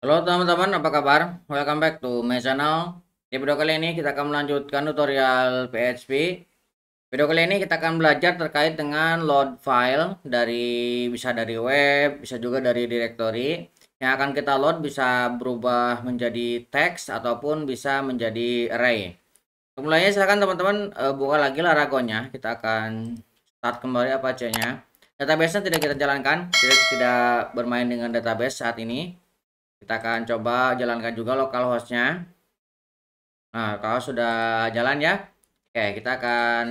Halo teman-teman, apa kabar? Welcome back to my channel. Di video kali ini kita akan melanjutkan tutorial PHP. Video kali ini kita akan belajar terkait dengan load file bisa dari web, bisa juga dari directory. Yang akan kita load bisa berubah menjadi teks ataupun bisa menjadi array. Mulainya silakan teman-teman buka lagi Laragonnya. Kita akan start kembali Apache-nya. Database-nya tidak kita jalankan, tidak bermain dengan database saat ini. Kita akan coba jalankan juga localhost-nya. Nah, kalau sudah jalan ya, oke, kita akan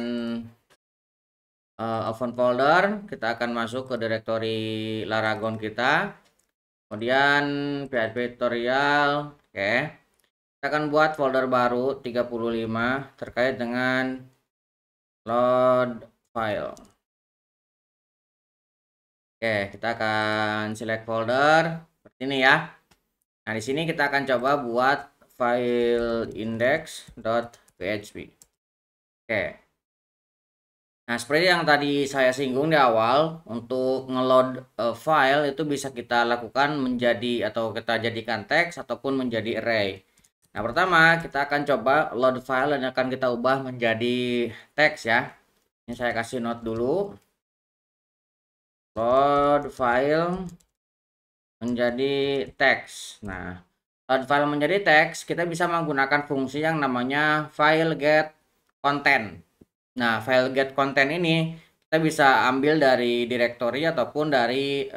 open folder. Kita akan masuk ke directory Laragon kita. Kemudian PHP tutorial. Oke, kita akan buat folder baru 35 terkait dengan load file. Oke, kita akan select folder seperti ini ya. Nah, di sini kita akan coba buat file index.php. Oke. Nah, seperti yang tadi saya singgung di awal, untuk ngeload file itu bisa kita lakukan menjadi atau kita jadikan teks ataupun menjadi array. Nah, pertama kita akan coba load file dan akan kita ubah menjadi teks ya. Ini saya kasih note dulu. Load file menjadi teks. Nah, load file menjadi teks kita bisa menggunakan fungsi yang namanya file get content. Nah, file get content ini kita bisa ambil dari directory ataupun dari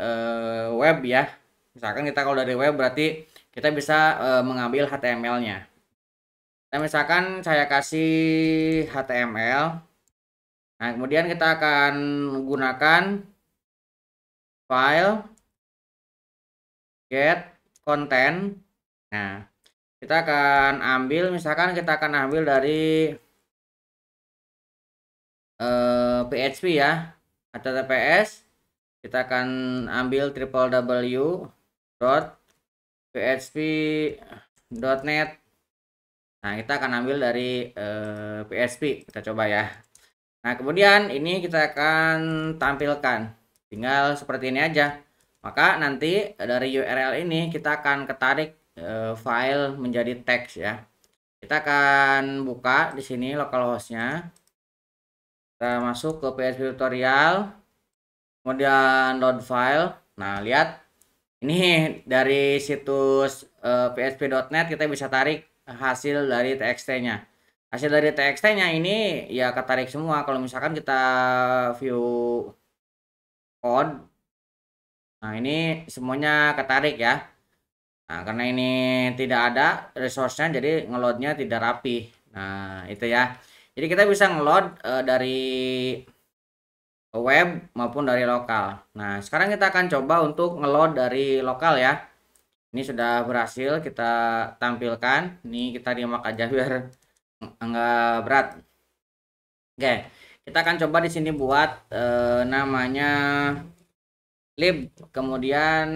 web ya. Misalkan kita kalau dari web berarti kita bisa mengambil HTML-nya. Nah, misalkan saya kasih HTML. Nah, kemudian kita akan gunakan file get content. Nah, kita akan ambil misalkan kita akan ambil dari PHP ya, HTTPS. Kita akan ambil www.php.net. Nah, kita akan ambil dari PHP. Kita coba ya. Nah, kemudian ini kita akan tampilkan. Tinggal seperti ini aja. Maka nanti dari URL ini kita akan ketarik file menjadi teks ya. Kita akan buka di sini localhost-nya. Kita masuk ke PHP tutorial. Kemudian load file. Nah, lihat ini dari situs php.net kita bisa tarik hasil dari txt-nya. Hasil dari txt-nya ini ya ketarik semua. Kalau misalkan kita view code, nah ini semuanya ketarik ya. Nah, karena ini tidak ada resource-nya jadi ngeloadnya tidak rapi. Nah, itu ya. Jadi kita bisa ngeload dari web maupun dari lokal. Nah, sekarang kita akan coba untuk ngeload dari lokal ya. Ini sudah berhasil kita tampilkan. Ini kita nyimak aja biar enggak berat. Oke, kita akan coba di sini buat namanya lib, kemudian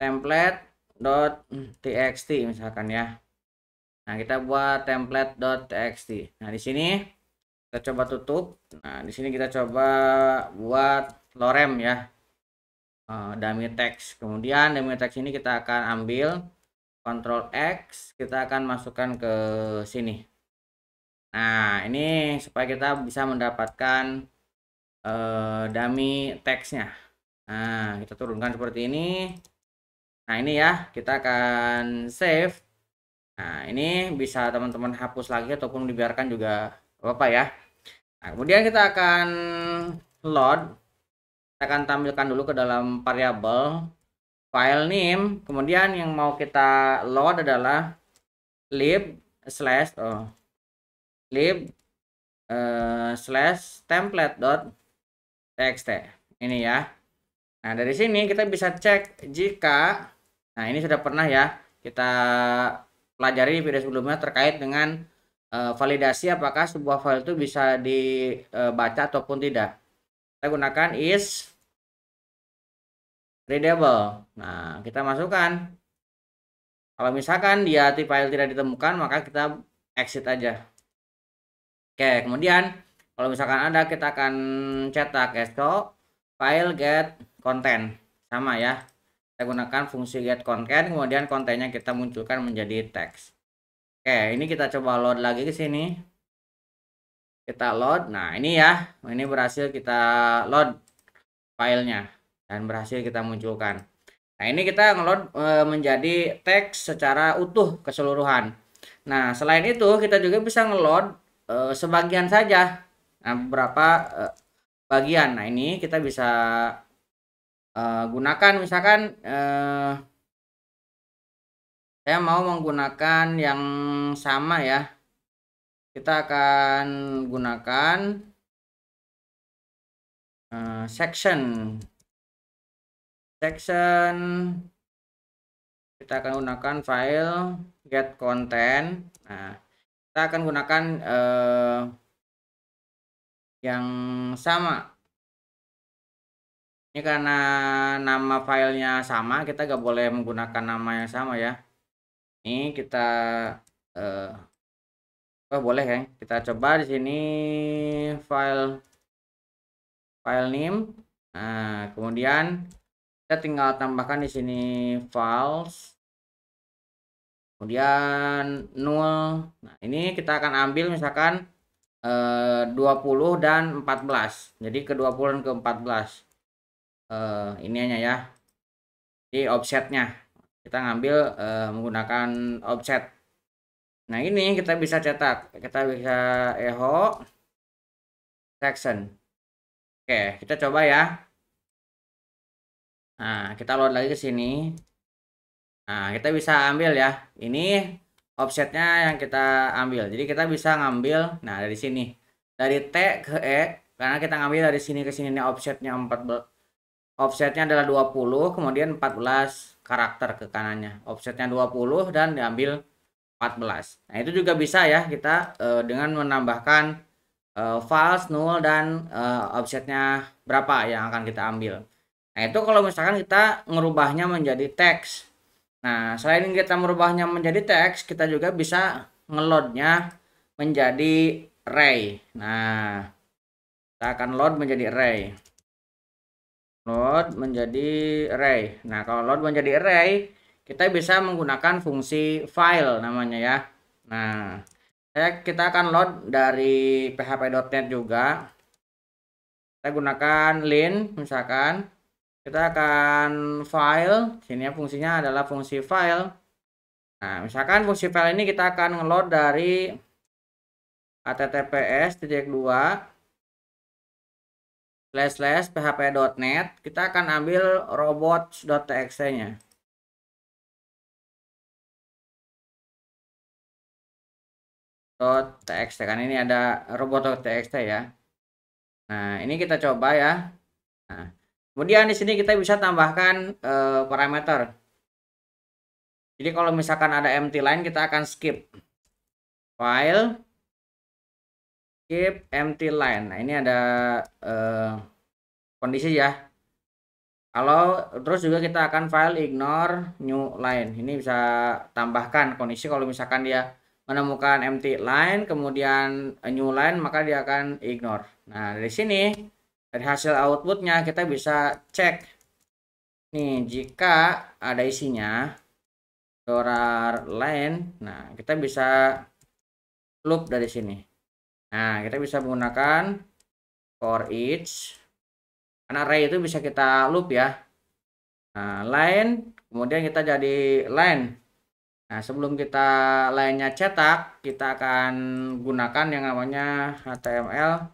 template.txt misalkan ya. Nah, kita buat template.txt. Nah, di sini kita coba tutup. Nah, di sini kita coba buat lorem ya. Dummy text. Kemudian dummy text ini kita akan ambil Ctrl X, kita akan masukkan ke sini. Nah, ini supaya kita bisa mendapatkan dummy text-nya. Nah, kita turunkan seperti ini. Nah, ini ya, kita akan save. Nah, ini bisa teman-teman hapus lagi ataupun dibiarkan juga apa ya. Nah, kemudian kita akan load. Kita akan tampilkan dulu ke dalam variabel file name. Kemudian yang mau kita load adalah lib slash slash template.txt ini ya. Nah, dari sini kita bisa cek jika, nah ini sudah pernah ya kita pelajari di video sebelumnya terkait dengan validasi apakah sebuah file itu bisa dibaca ataupun tidak. Kita gunakan is readable. Nah, kita masukkan. Kalau misalkan dia file tidak ditemukan, maka kita exit aja. Oke, kemudian kalau misalkan ada kita akan cetak echo file get content sama ya. Kita gunakan fungsi get content, kemudian kontennya kita munculkan menjadi teks. Oke, ini kita coba load lagi ke sini. Kita load. Nah, ini ya. Ini berhasil kita load filenya dan berhasil kita munculkan. Nah, ini kita ngeload menjadi teks secara utuh keseluruhan. Nah, selain itu kita juga bisa ngeload sebagian saja. Nah, beberapa bagian. Nah, ini kita bisa gunakan misalkan saya mau menggunakan yang sama ya. Kita akan gunakan section. Kita akan gunakan file get content. Nah, kita akan gunakan yang sama. Ini karena nama filenya sama, kita gak boleh menggunakan nama yang sama ya. Ini kita boleh ya. Kita coba di sini file name. Nah, kemudian kita tinggal tambahkan di sini files. Kemudian null. Nah, ini kita akan ambil misalkan 20 dan 14. Jadi ke 20 dan ke 14. Ini hanya ya. Jadi offsetnya kita ngambil menggunakan offset. Nah, ini kita bisa cetak. Kita bisa echo section. Oke, kita coba ya. Nah, kita load lagi ke sini. Nah, kita bisa ambil ya. Ini offsetnya yang kita ambil. Jadi kita bisa ngambil, nah dari sini. Dari T ke E, karena kita ngambil dari sini ke sini, ini offsetnya 14. Offsetnya adalah 20, kemudian 14 karakter ke kanannya. Offsetnya 20 dan diambil 14. Nah, itu juga bisa ya kita dengan menambahkan false, null, dan offsetnya berapa yang akan kita ambil. Nah, itu kalau misalkan kita ngerubahnya menjadi teks. Nah, selain kita merubahnya menjadi teks, kita juga bisa ngeloadnya menjadi array. Nah, kita akan load menjadi array. Load menjadi array. Nah, kalau load menjadi array, kita bisa menggunakan fungsi file namanya ya. Nah, kita akan load dari php.net juga. Kita gunakan len misalkan. Kita akan file, sini ya fungsinya adalah fungsi file. Nah, misalkan fungsi file ini kita akan ngeload dari https://php.net. Kita akan ambil robots.txt-nya. .txt kan ini ada robot.txt ya. Nah, ini kita coba ya. Nah, kemudian di sini kita bisa tambahkan parameter. Jadi kalau misalkan ada empty line, kita akan skip file, skip empty line. Nah, ini ada kondisi ya. Kalau terus juga kita akan file ignore new line. Ini bisa tambahkan kondisi kalau misalkan dia menemukan empty line kemudian new line, maka dia akan ignore. Nah, dari sini dari hasil outputnya kita bisa cek nih, jika ada isinya $line. Nah, kita bisa loop dari sini. Nah, kita bisa menggunakan for each, karena array itu bisa kita loop ya. Nah, line, kemudian kita jadi line. Nah, sebelum kita line-nya cetak, kita akan gunakan yang namanya HTML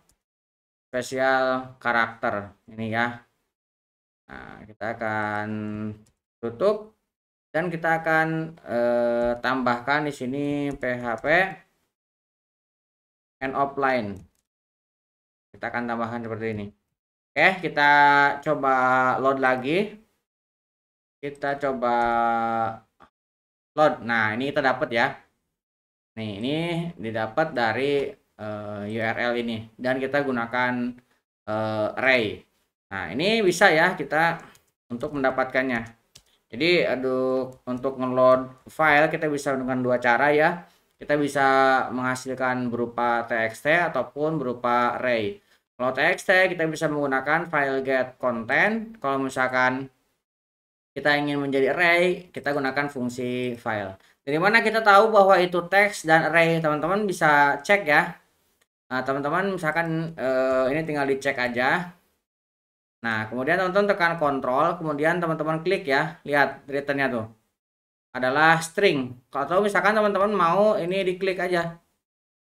special karakter ini ya. Nah, kita akan tutup dan kita akan tambahkan di sini PHP end of line. Kita akan tambahkan seperti ini. Oke, kita coba load lagi. Kita coba load. Nah, ini kita dapat ya. Nih, ini didapat dari URL ini dan kita gunakan array. Nah, ini bisa ya kita untuk mendapatkannya. Jadi untuk ngeload file kita bisa dengan dua cara ya. Kita bisa menghasilkan berupa txt ataupun berupa array. Kalau txt kita bisa menggunakan file get content. Kalau misalkan kita ingin menjadi array, kita gunakan fungsi file. Dari mana kita tahu bahwa itu teks dan array? Teman-teman bisa cek ya. Nah, teman-teman misalkan ini tinggal dicek aja. Nah, kemudian teman-teman tekan kontrol, kemudian teman-teman klik ya. Lihat returnnya tuh. Adalah string. Kalau misalkan teman-teman mau ini diklik aja.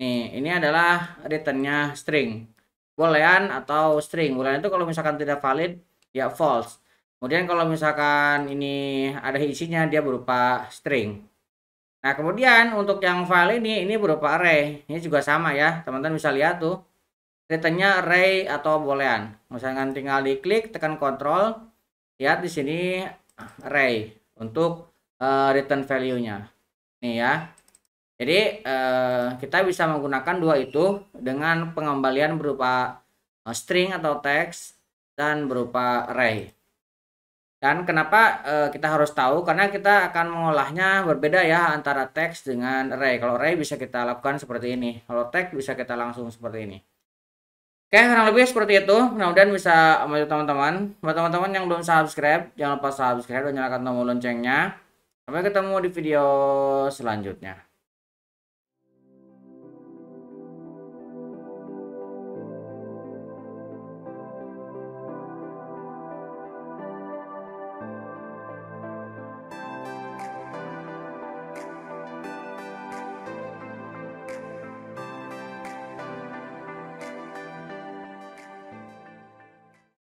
Nih, ini adalah returnnya string. Boolean atau string. Boolean itu kalau misalkan tidak valid, ya false. Kemudian kalau misalkan ini ada isinya, dia berupa string. Nah, kemudian untuk yang file ini berupa array. Ini juga sama ya, teman-teman bisa lihat tuh. Returnnya array atau boolean. Misalkan tinggal diklik, tekan kontrol, lihat di sini array untuk return value-nya. Nih ya. Jadi kita bisa menggunakan dua itu dengan pengembalian berupa string atau teks dan berupa array. Dan kenapa kita harus tahu? Karena kita akan mengolahnya berbeda ya antara teks dengan array. Kalau array bisa kita lakukan seperti ini. Kalau teks bisa kita langsung seperti ini. Oke, kurang lebih seperti itu. Mudah-mudahan bisa membantu teman-teman. Buat teman-teman yang belum subscribe, jangan lupa subscribe dan nyalakan tombol loncengnya. Sampai ketemu di video selanjutnya.